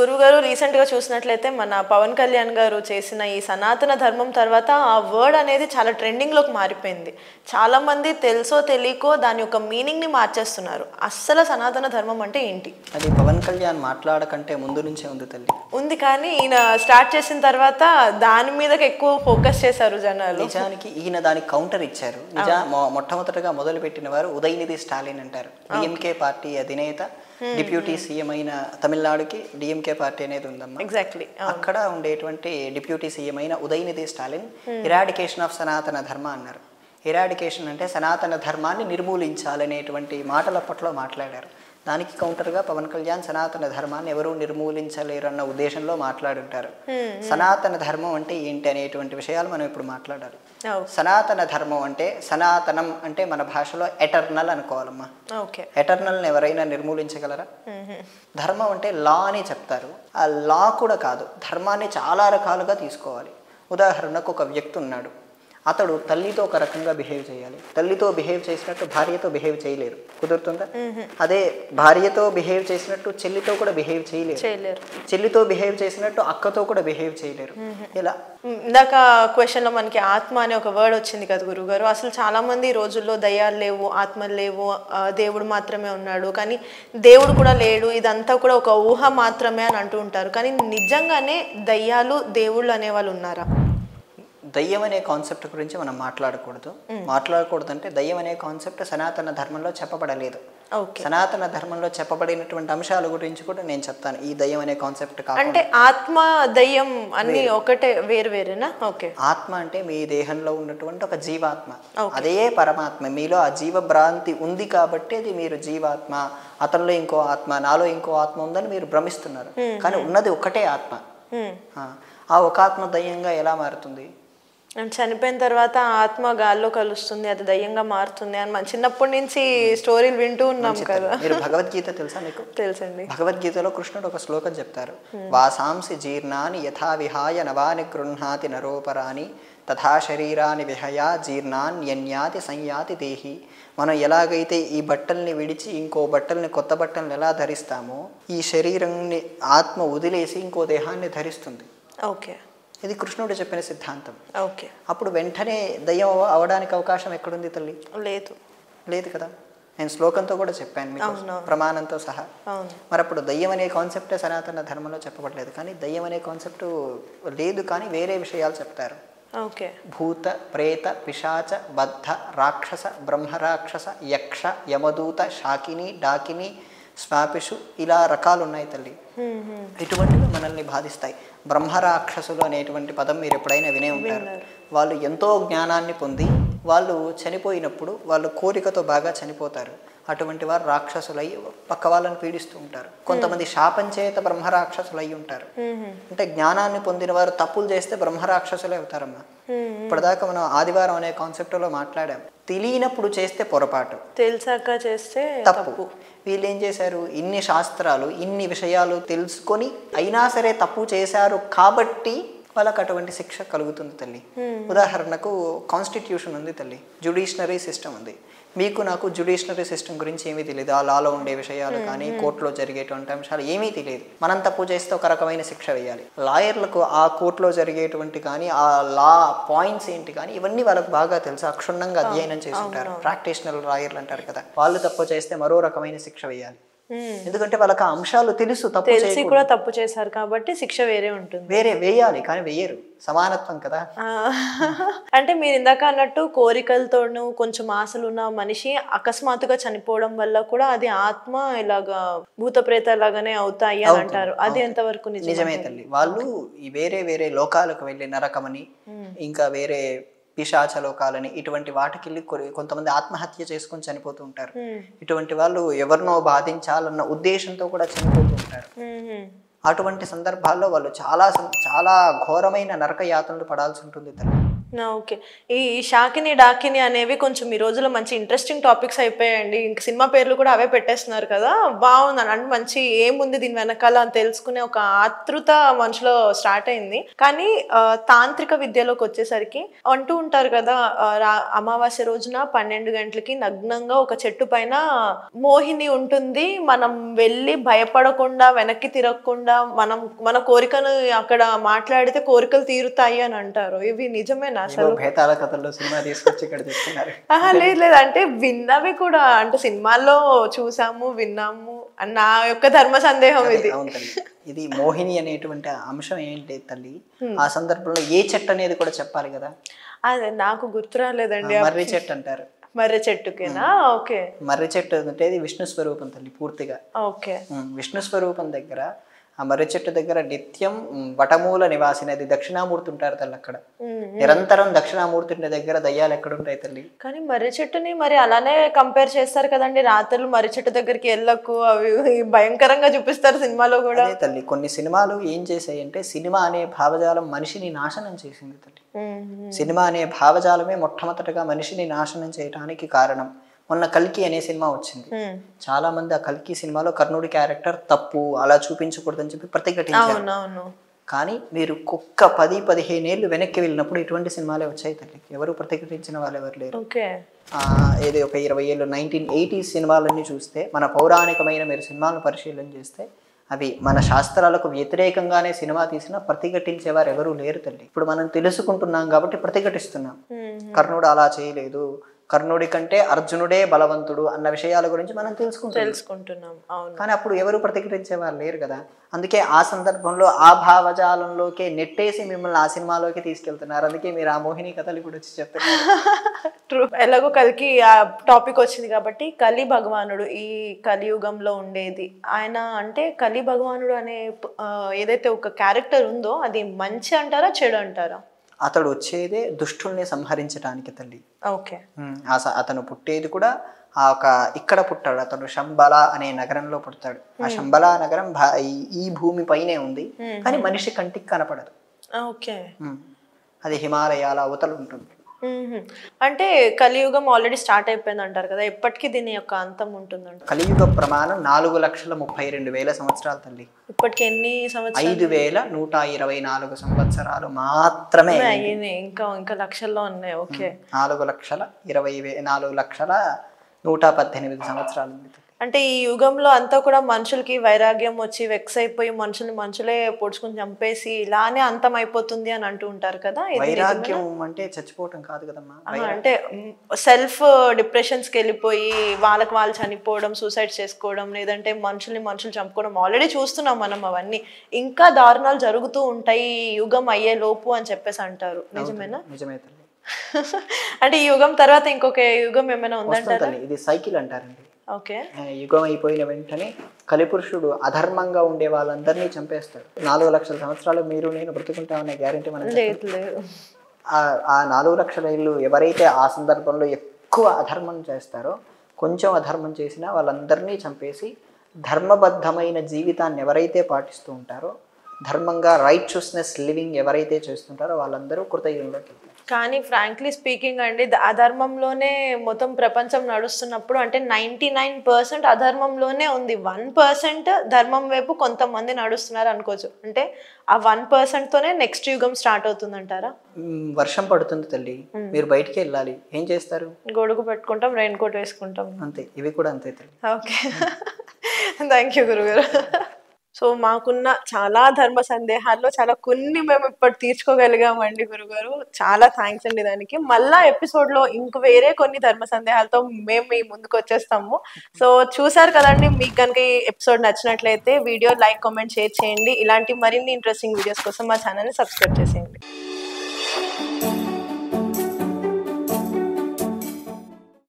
గురువుగారు రీసెంట్గా చూసినట్లయితే మన పవన్ కళ్యాణ్ గారు చేసిన ఈ సనాతన ధర్మం తర్వాత ఆ వర్డ్ అనేది చాలా ట్రెండింగ్లోకి మారిపోయింది. చాలామంది తెలుసో తెలియకో దాని యొక్క మీనింగ్ని మార్చేస్తున్నారు. అస్సలు సనాతన ధర్మం అంటే ఏంటి? అది పవన్ కళ్యాణ్ మాట్లాడకంటే ముందు నుంచే ఉంది తల్లి. ఉంది, కానీ ఈయన స్టార్ట్ చేసిన తర్వాత దాని మీదకి ఎక్కువ ఫోకస్ చేశారు జనాలు. నిజానికి ఈయన దానికి కౌంటర్ ఇచ్చారు. మొట్టమొదటిగా మొదలుపెట్టిన వారు ఉదయనిధి స్టాలిన్ అంటారు. డిఎంకే పార్టీ అధినేత, డిప్యూటీ సీఎం అయిన తమిళనాడుకి డిఎంకే పార్టీ అనేది ఉందమ్మా. ఎగ్జాక్ట్లీ. అక్కడ ఉండేటువంటి డిప్యూటీ సీఎం అయిన ఉదయనిధి స్టాలిన్ ఇరాడికేషన్ ఆఫ్ సనాతన ధర్మ అన్నారు. ఇరాడికేషన్ అంటే సనాతన ధర్మాన్ని నిర్మూలించాలనేటువంటి మాటలు అప్పట్లో మాట్లాడారు. దానికి కౌంటర్గా పవన్ కళ్యాణ్ సనాతన ధర్మాన్ని ఎవరూ నిర్మూలించలేరు అన్న ఉద్దేశంలో మాట్లాడుంటారు. సనాతన ధర్మం అంటే ఏంటి అనేటువంటి విషయాలు మనం ఇప్పుడు మాట్లాడాలి. సనాతన ధర్మం అంటే, సనాతనం అంటే మన భాషలో ఎటర్నల్ అనుకోవాలమ్మా. ఎటర్నల్ని ఎవరైనా నిర్మూలించగలరా? ధర్మం అంటే లా అని చెప్తారు. ఆ లా కూడా కాదు, ధర్మాన్ని చాలా రకాలుగా తీసుకోవాలి. ఉదాహరణకు ఒక వ్యక్తి ఉన్నాడు, అతడు తల్లితో ఒక రకంగా బిహేవ్ చేయాలి. తల్లితో బిహేవ్ చేసినట్టు భార్యతో బిహేవ్ చేయలేరు, కుదురుతుందా? అదే భార్యతో బిహేవ్ చేసినట్టు చెల్లితో కూడా బిహేవ్ చేయలేరు. చెల్లితో బిహేవ్ చేసినట్టు అక్కతో కూడా బిహేవ్ చేయలేరు. ఇలా ఇందాక క్వశ్చన్లో మనకి ఆత్మ అనే ఒక వర్డ్ వచ్చింది కదా గురుగారు. అసలు చాలా మంది ఈ రోజుల్లో దయ్యాలు లేవు, ఆత్మలు లేవు, దేవుడు మాత్రమే ఉన్నాడు, కానీ దేవుడు కూడా లేడు, ఇదంతా కూడా ఒక ఊహ మాత్రమే అని అంటూ ఉంటారు. కానీ నిజంగానే దయ్యాలు, దేవుళ్ళు అనేవాళ్ళు ఉన్నారా? దయ్యం అనే కాన్సెప్ట్ గురించి మనం మాట్లాడకూడదు అంటే దయ్యం అనే కాన్సెప్ట్ సనాతన ధర్మంలో చెప్పబడలేదు. సనాతన ధర్మంలో చెప్పబడినటువంటి అంశాల గురించి కూడా నేను చెప్తాను. ఈ దయ్యం అనే కాన్సెప్ట్ అంటే ఆత్మ, దయ్యం అన్ని ఒకటే, వేరేనా? ఓకే. ఆత్మ అంటే మీ దేహంలో ఉన్నటువంటి ఒక జీవాత్మ, అదే పరమాత్మ. మీలో ఆ జీవ భ్రాంతి ఉంది కాబట్టి అది మీరు జీవాత్మ, అతనిలో ఇంకో ఆత్మ, నాలో ఇంకో ఆత్మ ఉందని మీరు భ్రమిస్తున్నారు. కానీ ఉన్నది ఒకటే ఆత్మ. ఆ ఒక ఆత్మ దయ్యంగా ఎలా మారుతుంది? చనిపోయిన తర్వాత ఆత్మ గాల్లో కలుస్తుంది, అది దయ్యంగా మారుతుంది అని మన చిన్నప్పటి నుంచి స్టోరీలు వింటూ ఉన్నాం కదా. మీరు భగవద్గీత తెలుసా మీకు? తెలుసండి. భగవద్గీతలో కృష్ణుడు ఒక శ్లోకం చెప్తారు. వాసాంసి జీర్ణాని యథా విహాయ నవాని గృహ్ణాతి నరోపరాని తథా శరీరాన్ని విహయా జీర్ణాన్యన్యాతి సంయాతి దేహి. మనం ఎలాగైతే ఈ బట్టల్ని విడిచి ఇంకో బట్టల్ని, కొత్త బట్టల్ని ఎలా ధరిస్తామో, ఈ శరీరాన్ని ఆత్మ వదిలేసి ఇంకో దేహాన్ని ధరిస్తుంది. ఓకే. ఇది కృష్ణుడు చెప్పిన సిద్ధాంతం. ఓకే. అప్పుడు వెంటనే దయ్యం అవడానికి అవకాశం ఎక్కడుంది తల్లి? లేదు కదా. నేను శ్లోకంతో కూడా చెప్పాను మీకు, ప్రమాణంతో సహా. మరి అప్పుడు దయ్యం అనే కాన్సెప్టే సనాతన ధర్మంలో చెప్పబడలేదు. కానీ దయ్యం అనే కాన్సెప్ట్ లేదు, కానీ వేరే విషయాలు చెప్తారు. భూత, ప్రేత, పిశాచ, బద్ధ, రాక్షస, బ్రహ్మరాక్షస, యక్ష, యమదూత, శాకిని, డాకిని, స్వాపిషు, ఇలా రకాలు ఉన్నాయి తల్లి. ఇటువంటివి మనల్ని బాధిస్తాయి. బ్రహ్మరాక్షసులు అనేటువంటి పదం మీరు ఎప్పుడైనా వినే ఉంటారు. వాళ్ళు ఎంతో జ్ఞానాన్ని పొంది వాళ్ళు చనిపోయినప్పుడు వాళ్ళు కోరికతో బాగా చనిపోతారు. అటువంటి వారు రాక్షసులై పక్క వాళ్ళని పీడిస్తూ ఉంటారు. కొంతమంది శాపం చేత బ్రహ్మరాక్షసులై ఉంటారు. అంటే జ్ఞానాన్ని పొందిన వారు తప్పులు చేస్తే బ్రహ్మరాక్షసులే అవుతారమ్మా. ఇప్పటిదాకా మనం ఆదివారం అనే కాన్సెప్ట్లో మాట్లాడాం. తెలియనప్పుడు చేస్తే పొరపాటు, తెలిసాక చేస్తే తప్పు. వీళ్ళు ఏం చేశారు? ఇన్ని శాస్త్రాలు, ఇన్ని విషయాలు తెలుసుకొని అయినా సరే తప్పు చేశారు కాబట్టి వాళ్ళకు అటువంటి శిక్ష కలుగుతుంది తల్లి. ఉదాహరణకు కాన్స్టిట్యూషన్ ఉంది తల్లి, జ్యుడిషనరీ సిస్టమ్ ఉంది. మీకు నాకు జ్యుడిషనరీ సిస్టమ్ గురించి ఏమీ తెలియదు. ఆ లాలో ఉండే విషయాలు కానీ కోర్టులో జరిగేటువంటి అంశాలు ఏమీ తెలియదు. మనం తప్పు చేస్తే ఒక రకమైన శిక్ష వేయాలి. లాయర్లకు ఆ కోర్టులో జరిగేటువంటి కానీ ఆ లా పాయింట్స్ ఏంటి కానీ ఇవన్నీ వాళ్ళకు బాగా తెలుసు, అక్షుణ్ణంగా అధ్యయనం చేసి ఉంటారు. ప్రాక్టీషనల్ లాయర్లు అంటారు కదా, వాళ్ళు తప్పు చేస్తే మరో రకమైన శిక్ష వేయాలి. ఎందుకంటే వాళ్ళకి ఆ అంశాలు తెలుసు, తెలిసి కూడా తప్పు చేశారు కాబట్టి శిక్ష వేరే ఉంటుంది. వేరే వేయాలి, కానీ వేయరు. సమానత్వం కదా. అంటే మీరు ఇందాక అన్నట్టు కోరికలతోనూ కొంచెం ఆశలు ఉన్న మనిషి అకస్మాత్తుగా చనిపోవడం వల్ల కూడా అది ఆత్మ ఇలాగా భూత ప్రేత లాగానే అవుతాయి అని అంటారు. అది ఎంతవరకు నిజమే తల్లి? వాళ్ళు ఈ వేరే వేరే లోకాలకు వెళ్ళి నరకమని, ఇంకా వేరే పిశాచ లోకాలని, ఇటువంటి వాటికి వెళ్ళి కొంతమంది ఆత్మహత్య చేసుకొని చనిపోతూ ఉంటారు. ఇటువంటి వాళ్ళు ఎవరినో బాధించాలన్న ఉద్దేశంతో కూడా చనిపోతూ ఉంటారు. అటువంటి సందర్భాల్లో వాళ్ళు చాలా చాలా ఘోరమైన నరక యాతనలు పడాల్సి ఉంటుంది తల్లి. ఓకే. ఈ షాకిని, డాకిని అనేవి కొంచెం ఈ రోజుల్లో మంచి ఇంట్రెస్టింగ్ టాపిక్స్ అయిపోయాయండి. ఇంక సినిమా పేర్లు కూడా అవే పెట్టేస్తున్నారు కదా! బావుంది. అంటే మంచి ఏముంది దీని వెనకాల అని తెలుసుకునే ఒక ఆతృత మనిషిలో స్టార్ట్ అయింది. కానీ తాంత్రిక విద్యలోకొచ్చేసరికి అంటూ ఉంటారు కదా! అమావాస్య రోజున 12 గంటలకి నగ్నంగా ఒక చెట్టు పైన మోహిని ఉంటుంది. మనం వెళ్ళి భయపడకుండా, వెనక్కి తిరగకుండా మన కోరికను అక్కడ మాట్లాడితే కోరికలు తీరుతాయి అని అంటారు. ఇవి నిజమేనా అసలు? భేతాల కథల్లో సినిమా తీసుకొచ్చి ఇక్కడ చెప్తున్నారు. లేదు లేదు, అంటే విన్నవి కూడా, అంటే సినిమాల్లో చూసాము, విన్నాము. నా యొక్క ధర్మ సందేహం ఇది. ఇది మోహిని అనేటువంటి అంశం ఏంటి తల్లి, ఆ సందర్భంలో ఏ చెట్టు అనేది కూడా చెప్పాలి కదా. అదే నాకు గుర్తు రాలేదండి. మర్రి చెట్టు అంటారు. మర్రి చెట్టుకేనా? ఓకే. మర్రి చెట్టు అంటే విష్ణు స్వరూపం తల్లి పూర్తిగా. ఓకే. విష్ణు స్వరూపం దగ్గర ఆ మర్రి చెట్టు దగ్గర నిత్యం వటమూల నివాసిని, అది దక్షిణామూర్తి ఉంటారు తల్లి. అక్కడ నిరంతరం దక్షిణామూర్తి దగ్గర దయ్యాలు ఎక్కడ ఉంటాయి తల్లి? కానీ మర్రి చెట్టుని మరి అలానే కంపేర్ చేస్తారు కదండి. రాత్రులు మర్రి చెట్టు దగ్గరికి వెళ్ళకు, అవి భయంకరంగా చూపిస్తారు సినిమాలో కూడా. అదే తల్లి, కొన్ని సినిమాలు ఏం చేసాయంటే సినిమా అనే భావజాలం మనిషిని నాశనం చేసింది తల్లి. సినిమా అనే భావజాలమే మొట్టమొదటిగా మనిషిని నాశనం చేయడానికి కారణం. మొన్న కల్కి అనే సినిమా వచ్చింది. చాలా మంది ఆ కల్కి సినిమాలో కర్ణుడి క్యారెక్టర్ తప్పు, అలా చూపించకూడదని చెప్పి ప్రతిఘటించారు. కానీ మీరు ఒక్క 10-15 ఏళ్ళు వెనక్కి వెళ్ళినప్పుడు ఇటువంటి సినిమాలే వచ్చాయి తల్లి. ఎవరు ప్రతిఘటించిన వాళ్ళు ఎవరు లేరు. ఏదో ఒక 20 ఏళ్ళు 1980s సినిమాలన్నీ చూస్తే, మన పౌరాణికమైన మీరు సినిమాలను పరిశీలన చేస్తే అవి మన శాస్త్రాలకు వ్యతిరేకంగానే సినిమా తీసినా ప్రతిఘటించేవారు ఎవరూ లేరు తల్లి. ఇప్పుడు మనం తెలుసుకుంటున్నాం కాబట్టి ప్రతిఘటిస్తున్నాం. కర్ణుడు అలా చేయలేదు, కర్ణుడి కంటే అర్జునుడే బలవంతుడు అన్న విషయాల గురించి మనం తెలుసుకుంటున్నాం. కానీ అప్పుడు ఎవరు ప్రతిఘటించేవారు లేరు కదా. అందుకే ఆ సందర్భంలో ఆ భావజాలంలోకి నెట్టేసి మిమ్మల్ని ఆ సినిమాలోకి తీసుకెళ్తున్నారు. అందుకే మీరు ఆ మోహిని కథలు ఇప్పుడు వచ్చి చెప్తున్నారు. ఎలాగో కలికి ఆ టాపిక్ వచ్చింది కాబట్టి, కలి భగవానుడు ఈ కలియుగంలో ఉండేది ఆయన. అంటే కలి భగవానుడు అనే ఏదైతే ఒక క్యారెక్టర్ ఉందో అది మంచి అంటారా చెడు అంటారా? అతడు వచ్చేదే దుష్టుల్ని సంహరించడానికి తల్లి. ఓకే. అతను పుట్టేది కూడా ఇక్కడ పుట్టాడు. అతను శంబల అనే నగరంలో పుడతాడు. ఆ శంబల నగరం ఈ భూమి పైనే ఉంది, కానీ మనిషి కంటికి కనపడదు. ఓకే. అది హిమాలయాల అవతల ఉంటుంది. అంటే కలియుగం ఆల్రెడీ స్టార్ట్ అయిపోయింది అంటారు కదా, ఎప్పటికీ దీని యొక్క అంతం ఉంటుందంట? కలియుగ ప్రమాణం 4,32,000 సంవత్సరాలు తల్లి. ఇప్పటికి ఎన్ని సంవత్సరాలు? 5,124 సంవత్సరాలు మాత్రమే. ఇంకా లక్షల్లో ఉన్నాయి. ఓకే. 4,118 సంవత్సరాలు. అంటే ఈ యుగంలో అంతా కూడా మనుషులకి వైరాగ్యం వచ్చి వెక్స్ అయిపోయి మనుషులే పొడుచుకుని చంపేసి ఇలానే అంతం అయిపోతుంది అని అంటూ ఉంటారు కదా. వైరాగ్యం అంటే చచ్చిపోవటం కాదు కదమ్మా. అంటే సెల్ఫ్ డిప్రెషన్స్కి వెళ్ళిపోయి వాళ్ళకి వాళ్ళు చనిపోవడం, సూసైడ్ చేసుకోవడం, లేదంటే మనుషులు చంపుకోవడం ఆల్రెడీ చూస్తున్నాం మనం. అవన్నీ ఇంకా దారుణాలు జరుగుతూ ఉంటాయి యుగం అయ్యే లోపు అని చెప్పేసి అంటారు. నిజమేనా? నిజమే. అంటే ఈ యుగం తర్వాత ఇంకొక యుగం ఏమైనా ఉందంటారా? ఇది సైకిల్ అంటారండి. ఓకే. యుగం అయిపోయిన వెంటనే కలిపురుషుడు అధర్మంగా ఉండే వాళ్ళందరినీ చంపేస్తాడు. 4 లక్షల సంవత్సరాలు మీరు నేను బ్రతుకుంటామనే గ్యారెంటీ మనకు లేదు. ఆ 4 లక్షల ఏళ్ళు ఎవరైతే ఆ సందర్భంలో ఎక్కువ అధర్మం చేస్తారో, కొంచెం అధర్మం చేసినా వాళ్ళందరినీ చంపేసి ధర్మబద్ధమైన జీవితాన్ని ఎవరైతే పాటిస్తూ ఉంటారో, ధర్మంగా రైట్యూస్నెస్ లివింగ్ ఎవరైతే చేస్తుంటారో వాళ్ళందరూ కృతయుగంలోకి. కానీ ఫ్రాంక్లీ స్పీకింగ్ అండి, అధర్మంలోనే మొత్తం ప్రపంచం నడుస్తున్నప్పుడు, అంటే 99% అధర్మంలోనే ఉంది, 1% ధర్మం వైపు కొంతమంది నడుస్తున్నారు అనుకోవచ్చు. అంటే ఆ 1% తోనే నెక్స్ట్ యుగం స్టార్ట్ అవుతుంది అంటారా? వర్షం పడుతుంది తల్లి, మీరు బయటికి వెళ్ళాలి, ఏం చేస్తారు? గొడుగు పెట్టుకుంటాం, రెయిన్ కోట్ వేసుకుంటాం, అంతే. ఇవి కూడా అంతే తల్లి. ఓకే. థ్యాంక్ యూ గురుగారు. సో మాకున్న చాలా ధర్మ సందేహాల్లో చాలా కొన్ని మేము ఇప్పుడు తీర్చుకోగలిగామండి గురుగారు. చాలా థ్యాంక్స్ అండి దానికి. మళ్ళా ఎపిసోడ్లో ఇంక వేరే కొన్ని ధర్మ సందేహాలతో మేము మీ ముందుకు వచ్చేస్తాము. సో చూసారు కదండి, మీకు కనుక ఈ ఎపిసోడ్ నచ్చినట్లయితే వీడియో లైక్, కామెంట్, షేర్ చేయండి. ఇలాంటి మరిన్ని ఇంట్రెస్టింగ్ వీడియోస్ కోసం మా ఛానల్ని సబ్స్క్రైబ్ చేసేయండి.